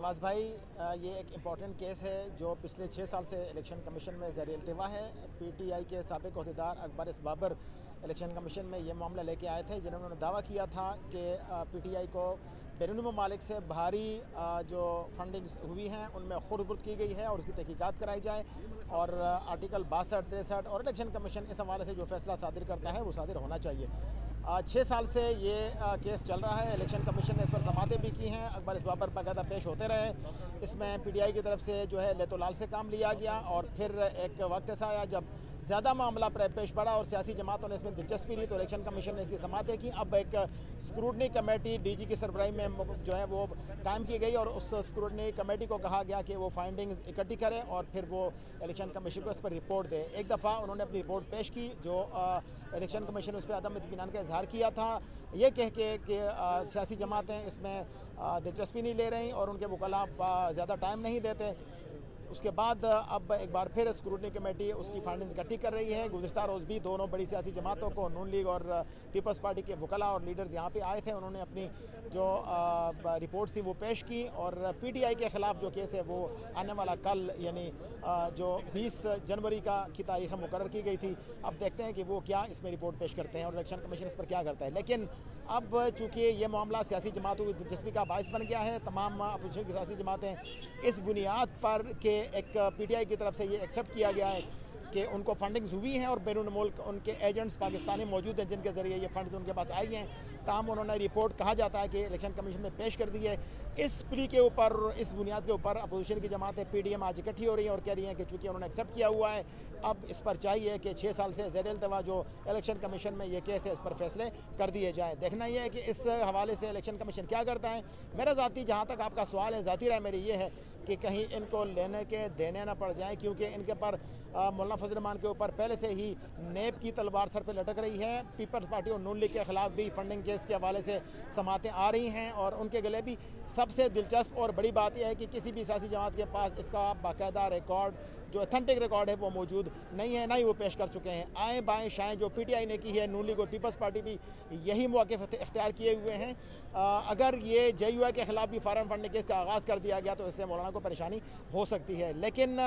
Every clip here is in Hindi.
नवाज भाई, ये एक इम्पॉर्टेंट केस है जो पिछले 6 साल से इलेक्शन कमीशन में ज़ेर इल्तिवा है। पीटीआई के साबिक़ अहदेदार अकबर इस बाबर इलेक्शन कमीशन में ये मामला लेके आए थे, जिन्होंने दावा किया था कि पीटीआई को बैरूनी ममालिक से भारी जो फंडिंग्स हुई हैं उनमें खुर्द की गई है और उसकी तहकीकात कराई जाए। और आर्टिकल 62, 63 और इलेक्शन कमीशन इस हवाले से जो फैसला सादिर करता है वो सादिर होना चाहिए। 6 साल से ये केस चल रहा है। इलेक्शन कमीशन ने इस पर समातें भी की हैं। अकबर इस बाबर बाकायदा पेश होते रहे। इसमें पीटीआई की तरफ से जो है लेतोलाल से काम लिया गया और फिर एक वक्त ऐसा आया जब ज़्यादा मामला पेश बढ़ा और सियासी जमातों ने इसमें दिलचस्पी ली तो इलेक्शन कमीशन ने इसकी समातें की। अब एक स्क्रूटनी कमेटी डीजी की सरबराही में जो है वो कायम की गई और उस स्क्रूटनी कमेटी को कहा गया कि वो फाइंडिंग्स इकट्ठी करे और फिर वो इलेक्शन कमीशन को इस पर रिपोर्ट दे। एक दफ़ा उन्होंने अपनी रिपोर्ट पेश की जो इलेक्शन कमीशन उस पर अदम इत्मीनान का इजहार किया था, ये कह के कि सियासी जमातें इसमें दिलचस्पी नहीं ले रही और उनके वकला ज़्यादा टाइम नहीं देते। उसके बाद अब एक बार फिर स्क्रूटनी कमेटी उसकी फाइंडिंग्स इकट्ठी कर रही है। गुज़िश्ता रोज़ भी दोनों बड़ी सियासी जमातों को नून लीग और पीपल्स पार्टी के वकला और लीडर्स यहाँ पे आए थे। उन्होंने अपनी जो रिपोर्ट थी वो पेश की और पीटीआई के ख़िलाफ़ जो केस है वो आने वाला कल यानी जो 20 जनवरी की तारीख मुकर्रर की गई थी। अब देखते हैं कि वो क्या इसमें रिपोर्ट पेश करते हैं और इलेक्शन कमीशन इस पर क्या करता है। लेकिन अब चूँकि ये मामला सियासी जमातों की दिलचस्पी का बायस बन गया है, तमाम अपोजिशन की सियासी जमातें इस बुनियाद पर कि एक पीटीआई की तरफ से ये एक्सेप्ट किया गया है कि उनको फंडिंग्स हुई हैं और बैरून मुल्क उनके एजेंट्स पाकिस्तानी मौजूद हैं जिनके ज़रिए ये फंड्स उनके पास आई हैं। ताहम उन्होंने रिपोर्ट कहा जाता है कि इलेक्शन कमीशन में पेश कर दी है। इस प्ली के ऊपर, इस बुनियाद के ऊपर अपोजिशन की जमातें पीडीएम आज इकट्ठी हो रही हैं और कह रही हैं कि चूँकि उन्होंने एक्सेप्ट किया हुआ है, अब इस पर चाहिए कि 6 साल से ज़ेर इल्तिवा जो इलेक्शन कमीशन में ये केस है इस पर फैसले कर दिए जाएँ। देखना यह है कि इस हवाले से इलेक्शन कमीशन क्या करता है। मेरा ज़ाती, जहाँ तक आपका सवाल है, ज़ाती राय मेरी ये है कि कहीं इनको लेने के देने ना पड़ जाए, क्योंकि इनके पर मौलाना फजल रहमान के ऊपर पहले से ही नेब की तलवार सर पे लटक रही है। पीपल्स पार्टी और नून लीग के खिलाफ भी फंडिंग केस के हवाले से समातें आ रही हैं और उनके गले भी सबसे दिलचस्प और बड़ी बात यह है कि किसी भी सियासी जमात के पास इसका बाकायदा रिकॉर्ड, जो ऑथेंटिक रिकॉर्ड है, वो मौजूद नहीं है, ना ही वो पेश कर चुके हैं। आएँ बाएँ शाएँ जो पीटीआई ने की है, नून लीग और पीपल्स पार्टी भी यही मौक़िफ़ इख्तियार किए हुए हैं। अगर ये जेयूआई के ख़िलाफ़ भी फॉरेन फंडिंग केस का आगाज़ कर दिया गया तो इससे मौलाना को परेशानी हो सकती है। लेकिन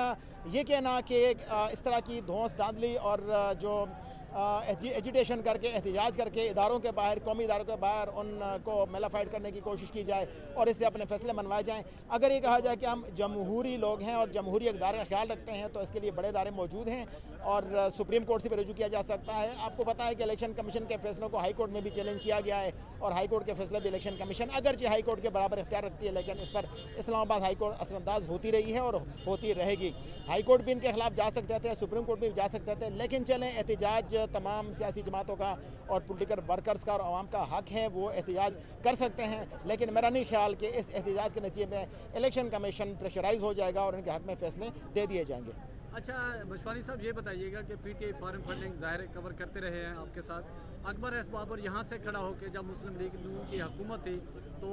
ये कहना कि इस तरह की धौंस धांधली और जो एजिटेशन करके, एहतजाज करके इदारों के बाहर, कौमी इदारों के बाहर उनको मेलाफाइड करने की कोशिश की जाए और इससे अपने फैसले मनवाए जाएँ। अगर ये कहा जाए कि हम जमहूरी लोग हैं और जमहूरी इक़दार का ख्याल रखते हैं तो इसके लिए बड़े इदारे मौजूद हैं और सुप्रीम कोर्ट से भी रुजू किया जा सकता है। आपको पता है कि इलेक्शन कमीशन के फैसलों को हाई कोर्ट में भी चैलेंज किया गया है और हाई कोर्ट के फैसले भी इलेक्शन कमीशन अगरचे हाई कोर्ट के बराबर इख्तियार रखती है, लेकिन इस पर इस्लामाबाद हाई कोर्ट असरअंदाज होती रही है और होती रहेगी। हाई कोर्ट भी इनके खिलाफ जा सकते थे, सुप्रीम कोर्ट भी जा सकते थे, लेकिन चलें, एहतजाज तमाम सियासी जमातों का और पॉलिटिकल वर्कर्स का और आवाम का हक है, वो एहतजाज कर सकते हैं। लेकिन मेरा नहीं ख्याल कि इस एहतजाज के नतीजे में इलेक्शन कमीशन प्रेशराइज हो जाएगा और इनके हक में फैसले दे दिए जाएंगे। अच्छा मशवानी साहब, ये बताइएगा कि पीटीआई फॉरेन फंडिंग ज़ाहिर कवर करते रहे हैं आपके साथ। अकबर एस बाबर यहाँ से खड़ा होकर जब मुस्लिम लीग नून की हुकूमत थी तो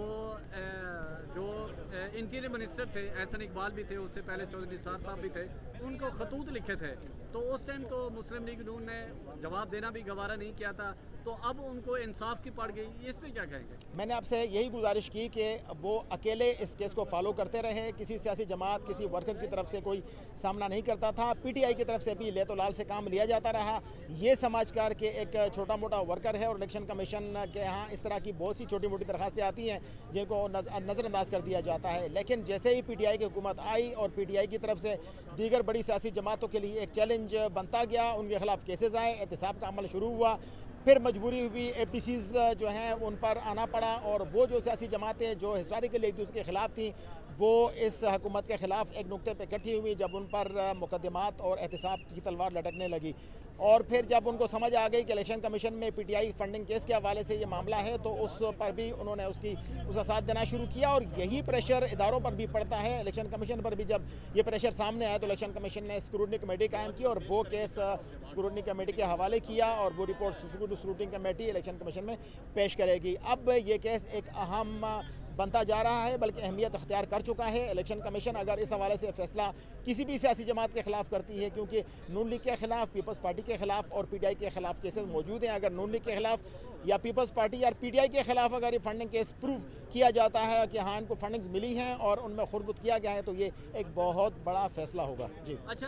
जो इंटीरियर मिनिस्टर थे एहसन इकबाल भी थे, उससे पहले चौधरी निसार साहब भी थे, उनको खतूत लिखे थे। तो उस टाइम तो मुस्लिम लीग नून ने जवाब देना भी गवारा नहीं किया था, तो अब उनको इंसाफ की पड़ गई, इस पर क्या कहेंगे? मैंने आपसे यही गुजारिश की कि वो अकेले इस केस को फॉलो करते रहे, किसी सियासी जमात, किसी वर्कर की तरफ से कोई सामना नहीं करता था। पीटीआई की तरफ से भी लेतोलाल से काम लिया जाता रहा। ये समाजकार के एक छोटा मोटा वर्कर है और इलेक्शन कमीशन के यहाँ इस तरह की बहुत सी छोटी मोटी दरखास्तें आती हैं जिनको नज़रअंदाज कर दिया जाता है। लेकिन जैसे ही पीटीआई की हुकूमत आई और पीटीआई की तरफ से दीगर बड़ी सियासी जमातों के लिए एक चैलेंज बनता गया, उनके खिलाफ केसेस आए, एहतसाब का अमल शुरू हुआ, फिर मजबूरी हुई, एपीसीज जो हैं उन पर आना पड़ा और वो जो सियासी जमातें जो हिस्टोरिकली एक दूसरे के ख़िलाफ़ थी वो इस हुकूमत के ख़िलाफ़ एक नुक्ते पे इकट्ठी हुई जब उन पर मुकदमात और एहतसाब की तलवार लटकने लगी। और फिर जब उनको समझ आ गई कि इलेक्शन कमीशन में पीटीआई फंडिंग केस के हवाले से ये मामला है तो उस पर भी उन्होंने उसका साथ देना शुरू किया और यही प्रेशर इदारों पर भी पड़ता है। इलेक्शन कमीशन पर भी जब ये प्रेशर सामने आया तो इलेक्शन कमीशन ने स्क्रूटनी कमेटी कायम की और वो केस स्क्रूटनी कमेटी के हवाले किया और वो report scrutiny committee election commission में पेश करेगी। अब ये केस एक अहम बनता जा रहा है बल्कि अहमियत अख्तियार कर चुका है। इलेक्शन कमीशन अगर इस हवाले से फैसला किसी भी सियासी जमात के खिलाफ करती है, क्योंकि नून लीग के खिलाफ, पीपल्स पार्टी के खिलाफ और पीटीआई के खिलाफ केसेस मौजूद हैं, अगर नून लीग के खिलाफ या पीपल्स पार्टी या पीटीआई के खिलाफ अगर ये फंडिंग केस प्रूव किया जाता है कि हाँ इनको फंडिंग्स मिली हैं और उनमें खुरबुत किया गया है, तो ये एक बहुत बड़ा फैसला होगा। जी अच्छा,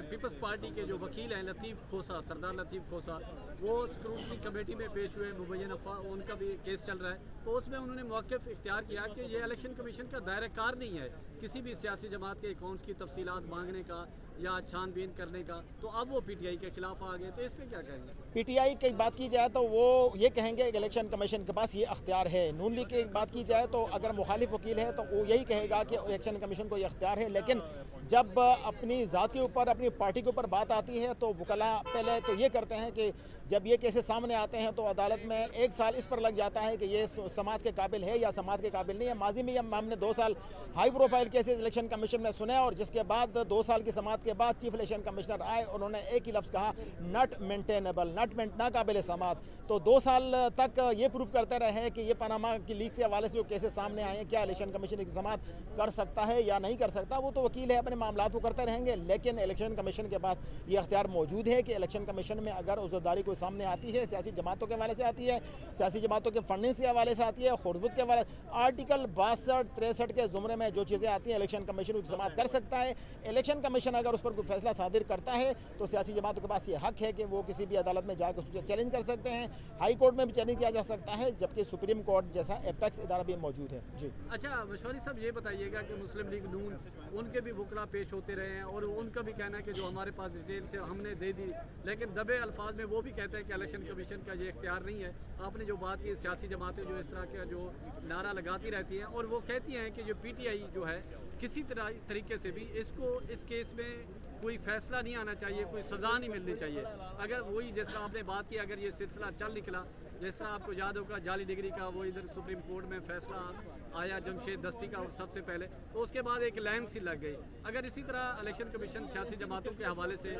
पीपल्स पार्टी के जो वकील हैं लतीफ़ खोसा, सरदार लतीफ़ खोसा, वो स्क्रूटनी कमेटी में पेश हुए, मुबैन अफवाह, उनका भी केस चल रहा है, तो उसमें उन्होंने मौक़िफ़ इख्तियार किया कि ये इलेक्शन कमीशन का दायरा कार नहीं है किसी भी सियासी जमात के अकाउंट्स की तफसीलात मांगने का या छानबीन करने का। तो अब वो पीटीआई के खिलाफ आ गए, तो इस पर क्या कहेंगे? पीटीआई की बात की जाए तो वो ये कहेंगे कि इलेक्शन कमीशन के पास ये अख्तियार है। नून लीग की बात की जाए तो अगर मुखालिफ वकील है तो वो यही कहेगा कि इलेक्शन कमीशन को ये अख्तियार है, लेकिन जब अपनी ज़ात के ऊपर, अपनी पार्टी के ऊपर बात आती है तो वकला पहले तो ये करते हैं कि जब ये केसेस सामने आते हैं तो अदालत में 1 साल इस पर लग जाता है कि ये समात के काबिल है या समात के काबिल नहीं है। माजी में हमने 2 साल high profile cases election commission में सुने और जिसके बाद 2 साल की समात के बाद चीफ इलेक्शन कमिश्नर आए, उन्होंने एक ही लफ्ज़ कहा, नॉट मेंटेनेबल, नाकाबिल समात। तो 2 साल तक ये प्रूव करते रहे कि ये पनामा की लीक से हवाले से जो केसेस सामने आए हैं, क्या इलेक्शन कमीशन की समात कर सकता है या नहीं कर सकता। वो तो वकील है, अपने मामला को करते रहेंगे, लेकिन इलेक्शन कमीशन के पास ये अख्तियार मौजूद है कि इलेक्शन कमीशन में अगर उज़्रदारी कोई सामने आती है, सियासी जमातों के हवाले से आती है, सियासी जमातों के फंडिंग से हवाले से आती है, खुरबुत के हवाले, आर्टिकल 62-63 के ज़ुमरे में जो चीज़ें आती हैं इलेक्शन कमीशन की समात कर सकता है। इलेक्शन कमीशन अगर उस पर कोई फैसला सादिर करता है तो सियासी जमातों के पास ये हक है कि वो किसी भी अदालत में जाकर उसको चैलेंज कर सकते हैं। हाई कोर्ट में भी चैलेंज किया जा सकता है, जबकि सुप्रीम कोर्ट जैसा एपेक्स इदारा भी मौजूद है। जी अच्छा मशवानी साहब, ये बताइएगा कि मुस्लिम लीग नून, उनके भी वकला पेश होते रहे हैं और उनका भी कहना है कि जो हमारे पास डिटेल से हमने दे दी, लेकिन दबे अल्फाज में वो भी कहते हैं कि इलेक्शन कमीशन का ये इख्तियार नहीं है। आपने जो बात की, सियासी जमातें जो इस तरह का जो नारा लगाती रहती हैं और वो कहती हैं कि जो पीटीआई जो है किसी तरीके से भी इसको, इस केस में कोई फैसला नहीं आना चाहिए, कोई सज़ा नहीं मिलनी चाहिए। अगर वही जैसा आपने बात की, अगर ये सिलसिला चल निकला, जिस तरह आपको याद होगा जाली डिग्री का वो इधर सुप्रीम कोर्ट में फैसला आया जमशेद दस्ती का सबसे पहले, तो उसके बाद एक लैंग सी लग गई। अगर इसी तरह इलेक्शन कमीशन सियासी जमातों के हवाले से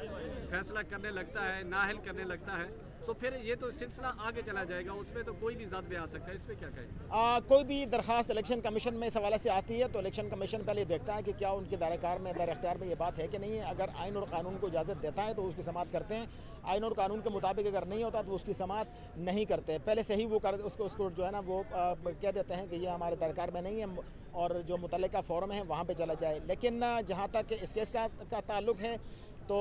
फैसला करने लगता है, नाअहल करने लगता है, तो फिर ये तो सिलसिला आगे चला जाएगा, उसमें तो कोई भी ज़ात भी आ सकता है। इस पर क्या कहें? कोई भी दरख्वास्त इलेक्शन कमीशन में इस हवाले से आती है तो इलेक्शन कमीशन पहले देखता है कि क्या उनके दायरेकार में, दायरे इख्तियार में ये बात है कि नहीं है। अगर आइन और कानून को इजाज़त देता है तो उसकी समात करते हैं, आइन और कानून के मुताबिक अगर नहीं होता तो उसकी समात नहीं करते। पहले से ही वो कर उसको जो है ना वो कह देते हैं कि ये हमारे दायरेकार में नहीं है और जो मुतल्लिका फोरम है वहाँ पे चला जाए। लेकिन जहाँ तक इस केस का ताल्लुक है तो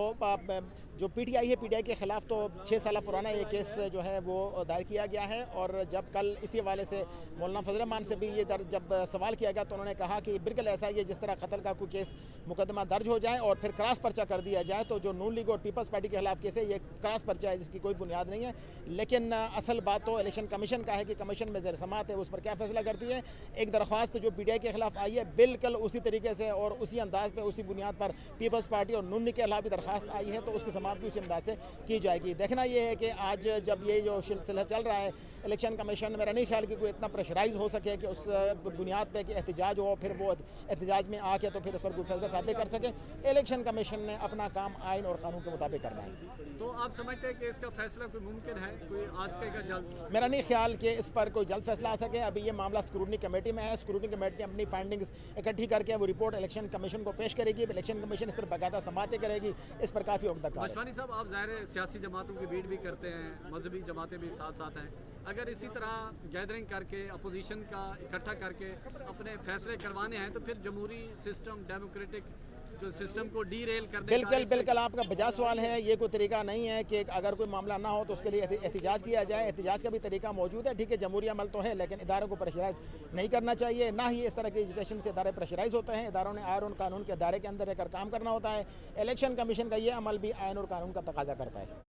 जो पीटीआई है, पीटीआई के ख़िलाफ़ तो 6 साल पुराना ये केस जो है वो दायर किया गया है। और जब कल इसी हवाले से मौलाना फजल रहमान से भी ये जब सवाल किया गया तो उन्होंने कहा कि बिल्कुल ऐसा ही है जिस तरह कत्ल का कोई केस मुकदमा दर्ज हो जाए और फिर क्रॉस पर्चा कर दिया जाए, तो जो नून लीग और पीपल्स पार्टी के खिलाफ केस है ये क्रॉस पर्चा है जिसकी कोई बुनियाद नहीं है। लेकिन असल बात तो इलेक्शन कमीशन का है कि कमीशन में ज़र समात है उस पर क्या फैसला करती है। एक दरख्वास्त जो पीटीआई के खिलाफ आई है बिल्कुल उसी तरीके से और उसी अंदाज पर, उसी बुनियाद पर पीपल्स पार्टी और नून लीग के खिलाफ भी दरख्वास्त आई है, तो उसकी समात भी उसी अंदाज से की जाएगी। देखना यह है कि आज जब ये जो सिलसिला चल रहा है इलेक्शन कमीशन, मेरा नहीं ख्याल कि कोई इतना प्रेशराइज हो सके कि उस बुनियाद पे कि एहतजाज हो, फिर वो एहतजाज में आके तो फिर उस पर कोई फैसला सादे कर सके। इलेक्शन कमीशन ने अपना काम आइन और कानून के मुताबिक करना है। तो आप समझते हैं कि इसका फैसला कोई मुमकिन है, कोई आज का जल्द? मेरा नहीं ख्याल कि इस पर कोई जल्द फैसला आ सके। अभी ये मामला स्क्रूटनी कमेटी में है, स्क्रूटनी कमेटी अपनी फाइंडिंग्स इकट्ठी करके वो रिपोर्ट इलेक्शन कमीशन को पेश करेगी, इलेक्शन कमीशन इस पर बाकायदा समातें करेगी। इस पर काफ़ी वक्त तक मशवानी साहब, आप ज़ाहिर सियासी जमातों की बीट भी करते हैं, मजहबी जमातें भी साथ साथ हैं, अगर इसी तरह गैदरिंग करके अपोजिशन का इकट्ठा करके अपने फैसले करवाने हैं तो फिर जमहूरी सिस्टम, डेमोक्रेटिक जो सिस्टम को डीरेल करने बिल्कुल आपका बजा सवाल है। ये कोई तरीका नहीं है कि अगर कोई मामला ना हो तो उसके लिए एहतजाज किया जाए। एहतजाज का भी तरीका मौजूद है, ठीक है, जमहूरी अमल तो है, लेकिन इदारों को प्रेशराइज नहीं करना चाहिए। ना ही इस तरह की एजुटेशन से इदारे प्रेशराइज होते हैं। इदारों ने आइन और कानून के दायरे के अंदर रहकर काम करना होता है। इलेक्शन कमीशन का ये अमल भी आइन और कानून का तकाजा करता है।